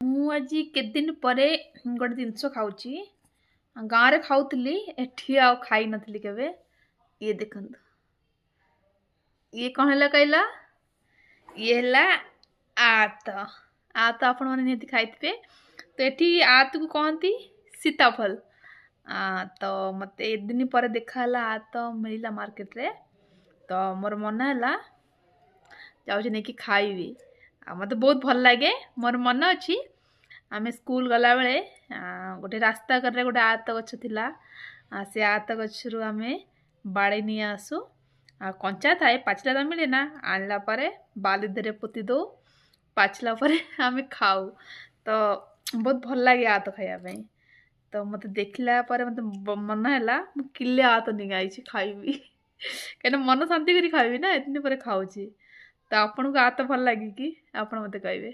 ମୁଁ ଆଜି କେତେ ଦିନ ପରେ ଗୋଟେ ଜିନିଷ ଖାଉଛି। ଗାଁରେ ଖାଉଥିଲି, ଏଠି ଆଉ ଖାଇ ନଥିଲି କେବେ। ଇଏ ଦେଖନ୍ତୁ, ଇଏ କ'ଣ ହେଲା କହିଲ? ଇଏ ହେଲା ଆତ। ଆତ ଆପଣମାନେ ନିହାତି ଖାଇଥିବେ। ତ ଏଠି ଆତକୁ କହନ୍ତି ସୀତାଫଳ। ତ ମୋତେ ଏତେ ଦିନ ପରେ ଦେଖାହେଲା ଆତ ମିଳିଲା ମାର୍କେଟରେ। ତ ମୋର ମନ ହେଲା ଯାଉଛି ନେଇକି ଖାଇବି। ଆଉ ମୋତେ ବହୁତ ଭଲ ଲାଗେ। ମୋର ମନେ ଅଛି ଆମେ ସ୍କୁଲ ଗଲାବେଳେ ଗୋଟେ ରାସ୍ତା କଡ଼ରେ ଗୋଟେ ଆତ ଗଛ ଥିଲା। ସେ ଆତ ଗଛରୁ ଆମେ ବାଡ଼େଇ ନେଇ ଆସୁ। ଆଉ କଞ୍ଚା ଥାଏ, ପାଚିଲା ତ ମିଳେ ନା। ଆଣିଲା ପରେ ବାଲି ଦେହରେ ପୋତି ଦେଉ, ପାଚିଲା ପରେ ଆମେ ଖାଉ। ତ ବହୁତ ଭଲ ଲାଗେ ଆତ ଖାଇବା ପାଇଁ। ତ ମୋତେ ଦେଖିଲା ପରେ ମୋତେ ମନ ହେଲା ମୁଁ କିଲେ ଆତ ନେଇକି ଆଇଛି ଖାଇବି। କାହିଁକିନା ମନ ଶାନ୍ତି କରି ଖାଇବି ନା, ଏତେ ଦିନ ପରେ ଖାଉଛି। ତ ଆପଣଙ୍କୁ ଆତ ଭଲ ଲାଗେ କି? ଆପଣ ମୋତେ କହିବେ।